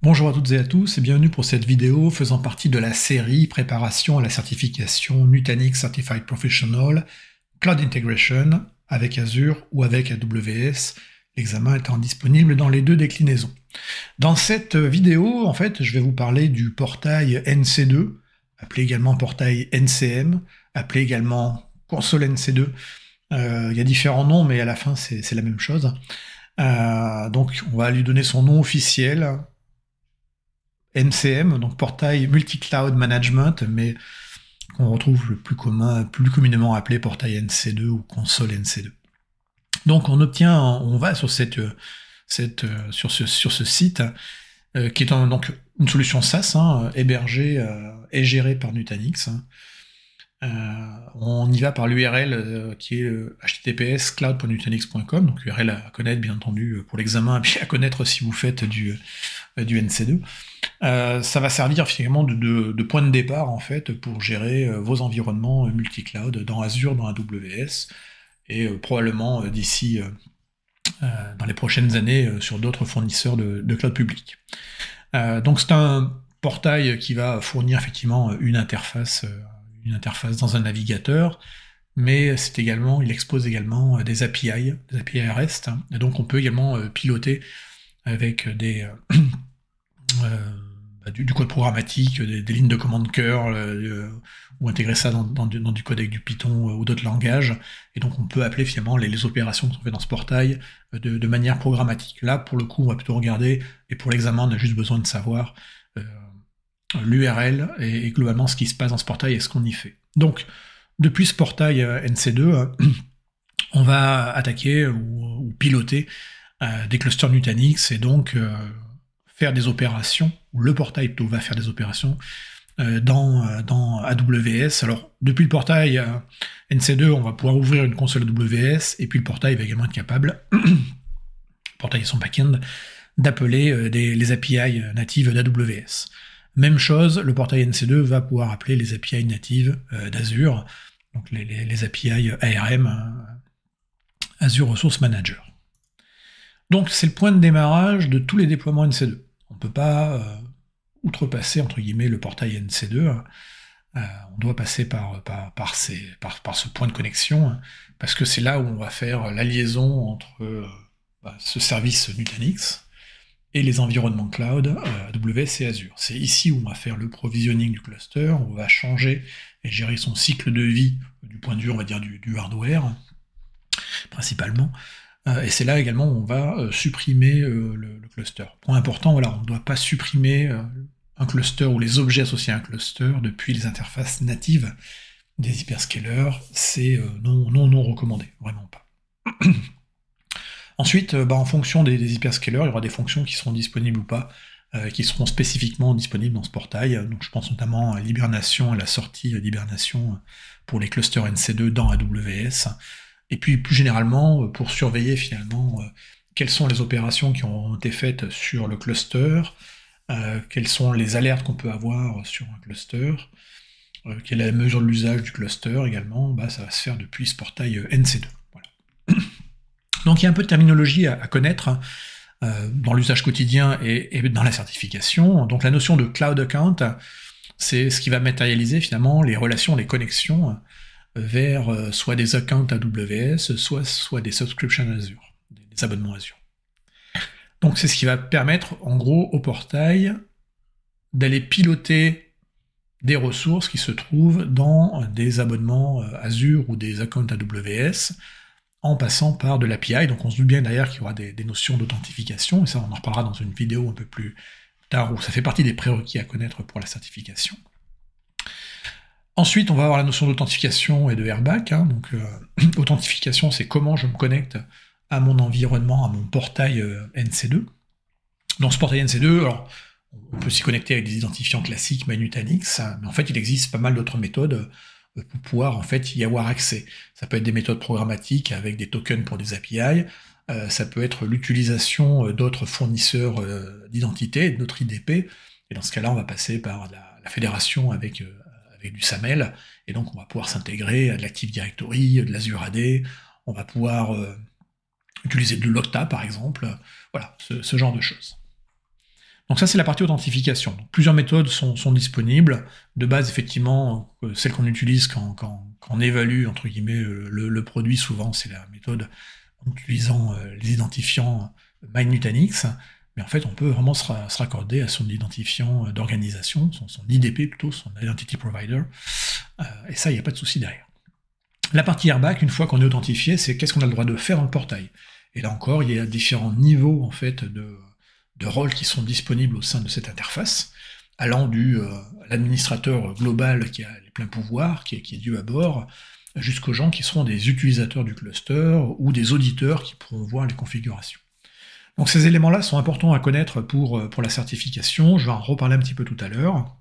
Bonjour à toutes et à tous et bienvenue pour cette vidéo faisant partie de la série Préparation à la certification Nutanix Certified Professional Cloud Integration avec Azure ou avec AWS, l'examen étant disponible dans les deux déclinaisons. Dans cette vidéo, en fait, je vais vous parler du portail NC2, appelé également portail NCM, appelé également console NC2. Il y a différents noms, mais à la fin, c'est la même chose. Donc, on va lui donner son nom officiel, MCM, donc portail Multi-Cloud Management, mais qu'on retrouve le plus communément appelé portail NC2 ou console NC2. Donc on va sur sur ce site qui est donc une solution SaaS hébergée et gérée par Nutanix. On y va par l'URL qui est https://cloud.nutanix.com, donc URL à connaître bien entendu pour l'examen, puis à connaître si vous faites du NC2. Ça va servir finalement de point de départ en fait pour gérer vos environnements multi-cloud dans Azure, dans AWS, et probablement d'ici dans les prochaines années sur d'autres fournisseurs de cloud public. Donc c'est un portail qui va fournir effectivement une interface dans un navigateur, mais il expose également des API REST, et donc on peut également piloter avec du code programmatique, des lignes de commande cœur, ou intégrer ça dans du codec du Python ou d'autres langages, et donc on peut appeler finalement les opérations qui sont faites dans ce portail de manière programmatique. Là, pour le coup, on va plutôt regarder, et pour l'examen, on a juste besoin de savoir l'URL et globalement ce qui se passe dans ce portail et ce qu'on y fait. Donc, depuis ce portail NC2, on va attaquer ou piloter des clusters Nutanix, et donc faire des opérations, ou le portail plutôt va faire des opérations dans AWS. Alors, depuis le portail NC2, on va pouvoir ouvrir une console AWS, et puis le portail va également être capable, le portail et son backend, d'appeler les API natives d'AWS. Même chose, le portail NC2 va pouvoir appeler les API natives d'Azure, donc les API ARM, Azure Resource Manager. Donc c'est le point de démarrage de tous les déploiements NC2. On ne peut pas outrepasser, entre guillemets, le portail NC2. On doit passer par ce point de connexion, parce que c'est là où on va faire la liaison entre ce service Nutanix et les environnements cloud AWS et Azure. C'est ici où on va faire le provisioning du cluster, on va changer et gérer son cycle de vie du point de vue, on va dire, du hardware, principalement. Et c'est là également où on va supprimer le cluster. Point important, voilà, on ne doit pas supprimer un cluster ou les objets associés à un cluster depuis les interfaces natives des hyperscalers. C'est non recommandé, vraiment pas. Ensuite, en fonction des hyperscalers, il y aura des fonctions qui seront disponibles ou pas, qui seront spécifiquement disponibles dans ce portail. Donc je pense notamment à l'hibernation, à la sortie d'hibernation pour les clusters NC2 dans AWS. Et puis plus généralement, pour surveiller finalement quelles sont les opérations qui ont été faites sur le cluster, quelles sont les alertes qu'on peut avoir sur un cluster, quelle est la mesure de l'usage du cluster également, ça va se faire depuis ce portail NC2. Voilà. Donc il y a un peu de terminologie à connaître dans l'usage quotidien et dans la certification. Donc la notion de cloud account, c'est ce qui va matérialiser finalement les relations, les connexions vers soit des accounts AWS, soit des subscriptions Azure, des abonnements Azure. Donc c'est ce qui va permettre en gros au portail d'aller piloter des ressources qui se trouvent dans des abonnements Azure ou des accounts AWS, en passant par de l'API. Donc on se doute bien derrière qu'il y aura des notions d'authentification, et ça on en reparlera dans une vidéo un peu plus tard, où ça fait partie des prérequis à connaître pour la certification. Ensuite, on va avoir la notion d'authentification et de airbag. Donc authentification, c'est comment je me connecte à mon environnement, à mon portail NC2. Dans ce portail NC2, alors, on peut s'y connecter avec des identifiants classiques Nutanix, mais en fait il existe pas mal d'autres méthodes pour pouvoir en fait y avoir accès. Ça peut être des méthodes programmatiques avec des tokens pour des API, ça peut être l'utilisation d'autres fournisseurs d'identité, d'autres IDP, et dans ce cas-là on va passer par la fédération avec du SAML, et donc on va pouvoir s'intégrer à de l'Active Directory, de l'Azure AD, on va pouvoir utiliser de l'Okta par exemple, voilà, ce genre de choses. Donc ça, c'est la partie authentification. Donc, plusieurs méthodes sont disponibles. De base, effectivement, celle qu'on utilise quand on évalue, entre guillemets, le produit, souvent, c'est la méthode en utilisant les identifiants MyNutanix. Mais en fait, on peut vraiment se raccorder à son identifiant d'organisation, son IDP plutôt, son Identity Provider. Et ça, il n'y a pas de souci derrière. La partie airbag, une fois qu'on est authentifié, c'est qu'est-ce qu'on a le droit de faire dans le portail. Et là encore, il y a différents niveaux en fait de rôles qui sont disponibles au sein de cette interface, allant du l'administrateur global qui a les pleins pouvoirs, qui est dû à bord, jusqu'aux gens qui seront des utilisateurs du cluster ou des auditeurs qui pourront voir les configurations. Donc ces éléments-là sont importants à connaître pour la certification. Je vais en reparler un petit peu tout à l'heure.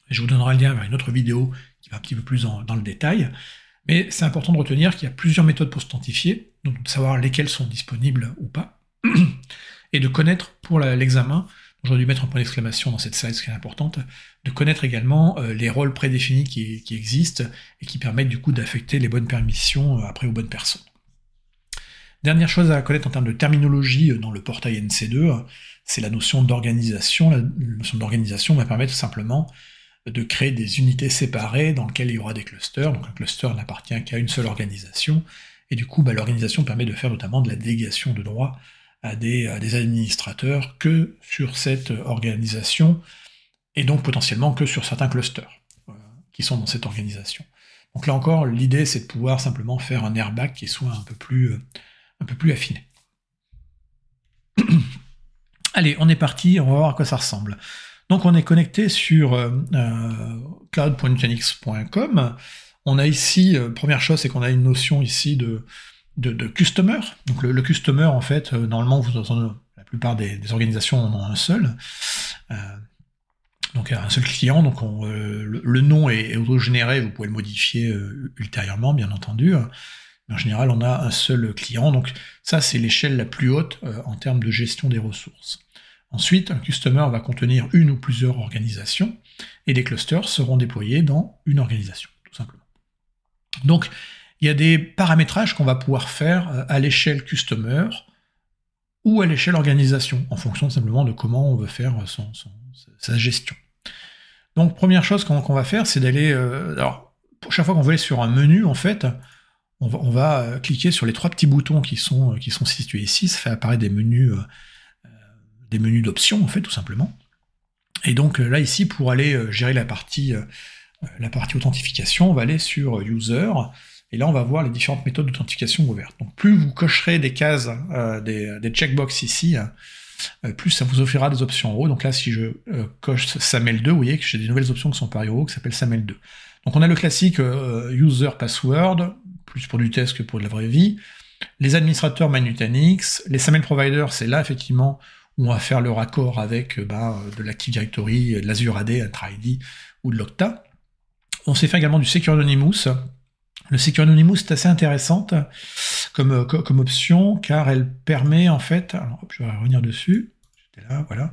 Je vous donnerai le lien vers une autre vidéo qui va un petit peu plus dans le détail. Mais c'est important de retenir qu'il y a plusieurs méthodes pour s'authentifier, donc de savoir lesquelles sont disponibles ou pas, et de connaître pour l'examen, j'aurais dû mettre un point d'exclamation dans cette slide, ce qui est importante, de connaître également les rôles prédéfinis qui existent et qui permettent du coup d'affecter les bonnes permissions après aux bonnes personnes. Dernière chose à connaître en termes de terminologie dans le portail NC2, c'est la notion d'organisation. La notion d'organisation va permettre simplement de créer des unités séparées dans lesquelles il y aura des clusters. Donc un cluster n'appartient qu'à une seule organisation, et du coup l'organisation permet de faire notamment de la délégation de droits à des administrateurs que sur cette organisation, et donc potentiellement que sur certains clusters qui sont dans cette organisation. Donc là encore, l'idée c'est de pouvoir simplement faire un airbag qui soit un peu plus affiné. Allez, on est parti, on va voir à quoi ça ressemble. Donc on est connecté sur cloud.nutanix.com. On a ici, première chose, c'est qu'on a une notion ici de customer. Donc le customer, en fait, normalement, la plupart des organisations en ont un seul. Donc un seul client, donc le nom est auto-généré, vous pouvez le modifier ultérieurement, bien entendu. Mais en général, on a un seul client, donc ça, c'est l'échelle la plus haute en termes de gestion des ressources. Ensuite, un customer va contenir une ou plusieurs organisations, et les clusters seront déployés dans une organisation, tout simplement. Donc, il y a des paramétrages qu'on va pouvoir faire à l'échelle customer ou à l'échelle organisation, en fonction simplement de comment on veut faire sa gestion. Donc, première chose qu'on va faire, c'est d'aller... alors, pour chaque fois qu'on veut aller sur un menu, en fait, on va cliquer sur les trois petits boutons qui sont situés ici. Ça fait apparaître des menus d'options, en fait, tout simplement. Et donc là, ici, pour aller gérer la partie authentification, on va aller sur User, et là, on va voir les différentes méthodes d'authentification ouvertes. Donc plus vous cocherez des cases, des checkbox ici, plus ça vous offrira des options en haut. Donc là, si je coche SAML2, vous voyez que j'ai des nouvelles options qui sont apparues en haut, qui s'appellent SAML2. Donc on a le classique User Password, plus pour du test que pour de la vraie vie. Les administrateurs MyNutanix, les SAML Providers, c'est là, effectivement, où on va faire le raccord avec de l'Active Directory, de l'Azure AD, Entra-ID ou de l'Okta. On sait faire également du Secure Anonymous. Le Secure Anonymous est assez intéressante comme option, car elle permet, en fait... Alors, hop, je vais revenir dessus. J'étais là, voilà.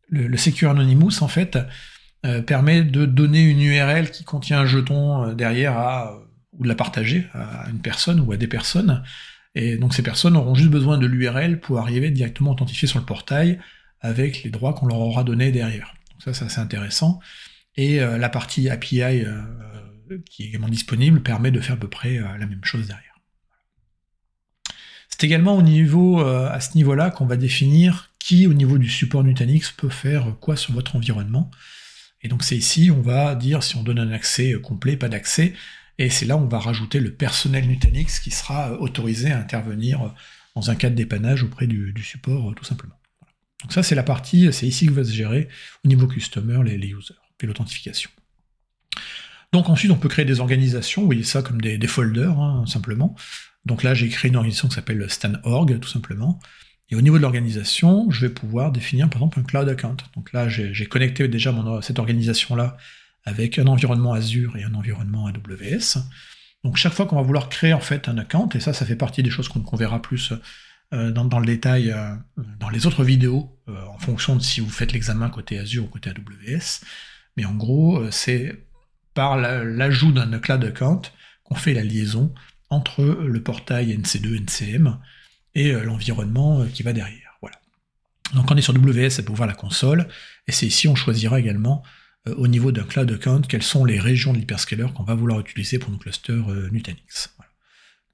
Le Secure Anonymous, en fait, permet de donner une URL qui contient un jeton derrière ou de la partager à une personne ou à des personnes. Et donc ces personnes auront juste besoin de l'URL pour arriver directement authentifiées sur le portail avec les droits qu'on leur aura donnés derrière. Donc ça, c'est assez intéressant. Et la partie API qui est également disponible permet de faire à peu près la même chose derrière. C'est également à ce niveau-là qu'on va définir qui, au niveau du support Nutanix, peut faire quoi sur votre environnement. Et donc c'est ici, on va dire si on donne un accès complet, pas d'accès, et c'est là où on va rajouter le personnel Nutanix qui sera autorisé à intervenir dans un cas de dépannage auprès du support, tout simplement. Voilà. Donc ça, c'est la partie, c'est ici que va se gérer au niveau customer les users et l'authentification. Donc ensuite, on peut créer des organisations, vous voyez ça comme des folders, hein, simplement. Donc là, j'ai créé une organisation qui s'appelle stan.org, tout simplement. Et au niveau de l'organisation, je vais pouvoir définir, par exemple, un cloud account. Donc là, j'ai connecté déjà cette organisation-là avec un environnement Azure et un environnement AWS. Donc chaque fois qu'on va vouloir créer en fait un account, et ça fait partie des choses qu'on verra plus dans le détail dans les autres vidéos, en fonction de si vous faites l'examen côté Azure ou côté AWS. Mais en gros, c'est par l'ajout d'un cloud account qu'on fait la liaison entre le portail NC2, NCM et l'environnement qui va derrière. Voilà. Donc quand on est sur WS, ça peut ouvrir la console, et c'est ici on choisira également au niveau d'un cloud account quelles sont les régions de l'hyperscaler qu'on va vouloir utiliser pour nos clusters Nutanix. Voilà.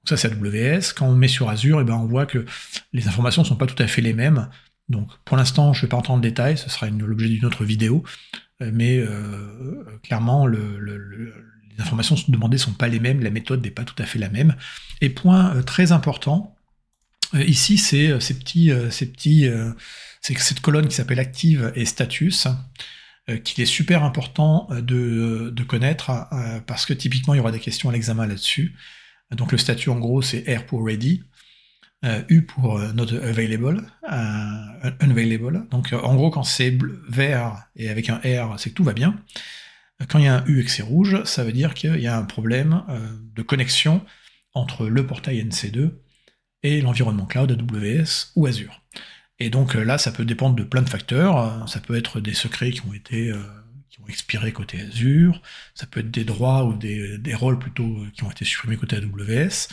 Donc ça c'est AWS. Quand on met sur Azure, et ben on voit que les informations ne sont pas tout à fait les mêmes. Donc pour l'instant je ne vais pas rentrer en détail, ce sera l'objet d'une autre vidéo, mais clairement les informations demandées ne sont pas les mêmes, la méthode n'est pas tout à fait la même. Et point très important, ici c'est cette colonne qui s'appelle Active et Status, qu'il est super important de connaître, parce que typiquement il y aura des questions à l'examen là-dessus. Donc le statut en gros c'est R pour Ready, U pour Not Available, Unavailable. Donc en gros quand c'est vert et avec un R c'est que tout va bien. Quand il y a un U et que c'est rouge, ça veut dire qu'il y a un problème de connexion entre le portail NC2 et l'environnement cloud AWS ou Azure. Et donc là, ça peut dépendre de plein de facteurs. Ça peut être des secrets qui ont expiré côté Azure, ça peut être des droits ou des rôles plutôt qui ont été supprimés côté AWS.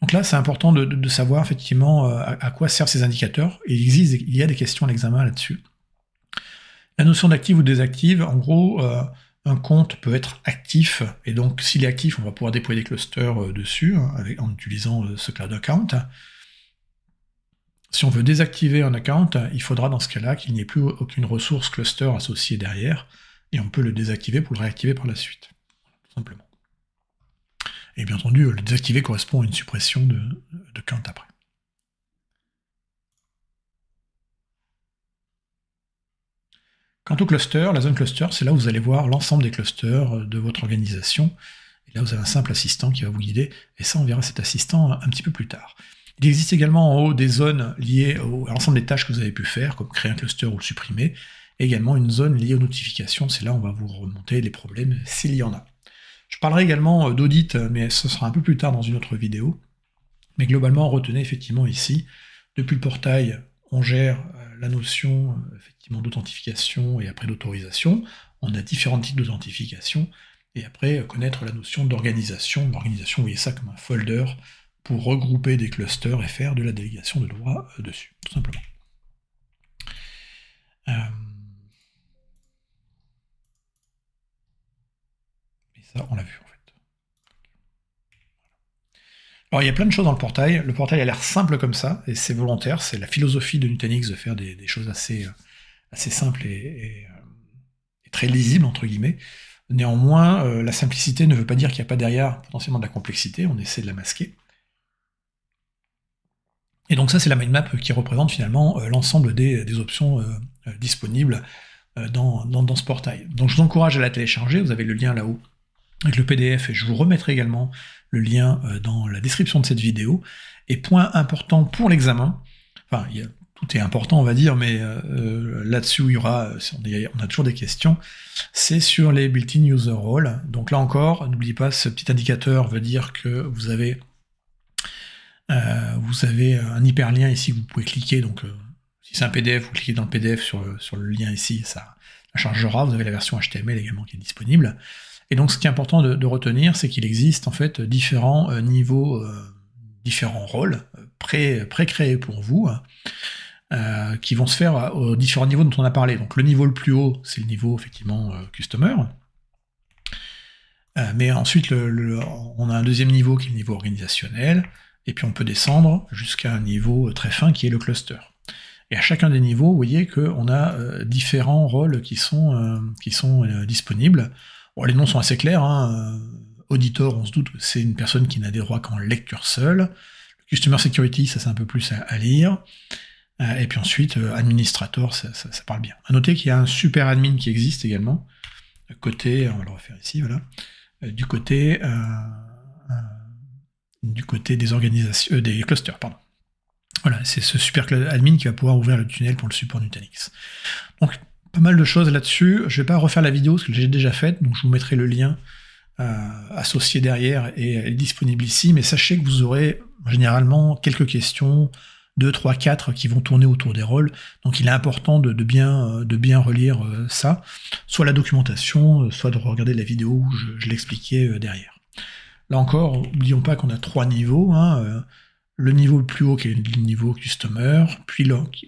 Donc là, c'est important de savoir effectivement à quoi servent ces indicateurs. Et il y a des questions à l'examen là-dessus. La notion d'active ou désactive, en gros, un compte peut être actif, et donc s'il est actif, on va pouvoir déployer des clusters dessus, en utilisant ce cloud account. Si on veut désactiver un account, il faudra dans ce cas-là qu'il n'y ait plus aucune ressource cluster associée derrière, et on peut le désactiver pour le réactiver par la suite, tout simplement. Et bien entendu, le désactiver correspond à une suppression de count après. Quant au cluster, la zone cluster, c'est là où vous allez voir l'ensemble des clusters de votre organisation. Et là, vous avez un simple assistant qui va vous guider, et ça, on verra cet assistant un petit peu plus tard. Il existe également en haut des zones liées à l'ensemble des tâches que vous avez pu faire, comme créer un cluster ou le supprimer, et également une zone liée aux notifications, c'est là où on va vous remonter les problèmes s'il y en a. Je parlerai également d'audit, mais ce sera un peu plus tard dans une autre vidéo. Mais globalement, retenez effectivement ici, depuis le portail, on gère la notion effectivement d'authentification et après d'autorisation. On a différents types d'authentification, et après connaître la notion d'organisation. L'organisation, vous voyez ça comme un folder pour regrouper des clusters et faire de la délégation de droits dessus, tout simplement. Et ça, on l'a vu en fait. Alors il y a plein de choses dans le portail. Le portail a l'air simple comme ça, et c'est volontaire. C'est la philosophie de Nutanix de faire des choses assez simples et très lisibles, entre guillemets. Néanmoins, la simplicité ne veut pas dire qu'il n'y a pas derrière potentiellement de la complexité. On essaie de la masquer. Et donc ça, c'est la mindmap qui représente finalement l'ensemble des options disponibles dans ce portail. Donc je vous encourage à la télécharger, vous avez le lien là-haut avec le PDF, et je vous remettrai également le lien dans la description de cette vidéo. Et point important pour l'examen, enfin tout est important on va dire, mais là-dessus on a toujours des questions, c'est sur les built-in user roles. Donc là encore, n'oubliez pas, ce petit indicateur veut dire que vous avez un hyperlien ici que vous pouvez cliquer, donc si c'est un PDF, vous cliquez dans le PDF sur le lien ici, ça chargera, vous avez la version HTML également qui est disponible. Et donc ce qui est important de retenir, c'est qu'il existe en fait différents niveaux, différents rôles pré-créés pour vous, qui vont se faire aux différents niveaux dont on a parlé. Donc le niveau le plus haut, c'est le niveau effectivement customer, mais ensuite on a un deuxième niveau qui est le niveau organisationnel, et puis on peut descendre jusqu'à un niveau très fin qui est le cluster. Et à chacun des niveaux, vous voyez qu'on a différents rôles qui sont disponibles. Bon, les noms sont assez clairs, hein. Auditor, on se doute que c'est une personne qui n'a des droits qu'en lecture seule. Customer Security, ça c'est un peu plus à lire. Et puis ensuite, Administrator, ça parle bien. À noter qu'il y a un super admin qui existe également, côté, on va le refaire ici, voilà, du côté des organisations, des clusters, pardon. Voilà, c'est ce super admin qui va pouvoir ouvrir le tunnel pour le support Nutanix. Donc, pas mal de choses là-dessus. Je vais pas refaire la vidéo, parce que j'ai déjà faite, donc je vous mettrai le lien associé derrière, et elle est disponible ici, mais sachez que vous aurez généralement quelques questions, 2, 3, 4, qui vont tourner autour des rôles, donc il est important de bien relire ça, soit la documentation, soit de regarder la vidéo où je l'expliquais derrière. Là encore, n'oublions pas qu'on a 3 niveaux, hein, le niveau le plus haut qui est le niveau customer, puis donc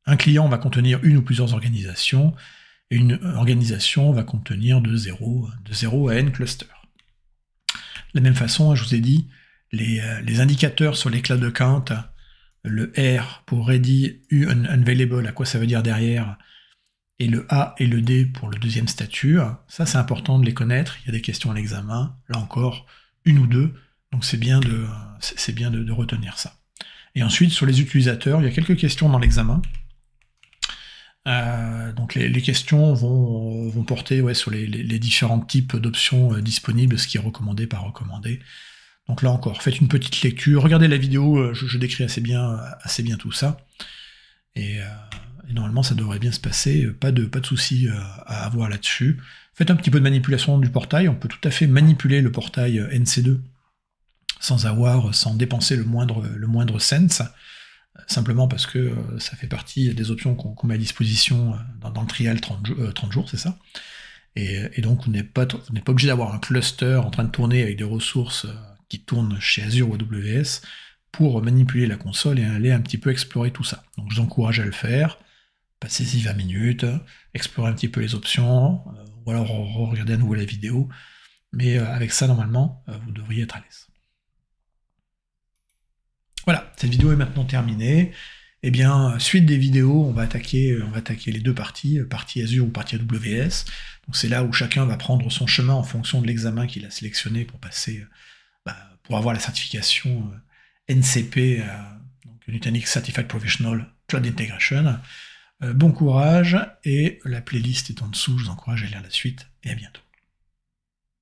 Un client va contenir une ou plusieurs organisations, et une organisation va contenir de 0 à n clusters. De la même façon, je vous ai dit, les indicateurs sur les cloud accounts, le R pour ready, unavailable, à quoi ça veut dire derrière, et le A et le D pour le deuxième statut, ça c'est important de les connaître, il y a des questions à l'examen, là encore, une ou deux, donc c'est bien de retenir ça. Et ensuite, sur les utilisateurs, il y a quelques questions dans l'examen. Donc les questions vont porter sur les différents types d'options disponibles, ce qui est recommandé, pas recommandé. Donc là encore, faites une petite lecture, regardez la vidéo, je décris assez bien tout ça. Et normalement ça devrait bien se passer, pas de soucis à avoir là-dessus. Faites un petit peu de manipulation du portail, on peut tout à fait manipuler le portail NC2 sans dépenser le moindre cent, simplement parce que ça fait partie des options qu'on met à disposition dans le trial 30 jours, c'est ça. Et donc vous n'êtes pas obligé d'avoir un cluster en train de tourner avec des ressources qui tournent chez Azure ou AWS pour manipuler la console et aller un petit peu explorer tout ça. Donc je vous encourage à le faire, passez-y 20 minutes, explorez un petit peu les options, ou alors regardez à nouveau la vidéo, mais avec ça normalement vous devriez être à l'aise. Voilà, cette vidéo est maintenant terminée. Eh bien, suite des vidéos, on va attaquer les deux parties, partie Azure ou partie AWS. Donc c'est là où chacun va prendre son chemin en fonction de l'examen qu'il a sélectionné pour passer, pour avoir la certification NCP, donc Nutanix Certified Professional Cloud Integration. Bon courage, et la playlist est en dessous, je vous encourage à lire la suite, et à bientôt.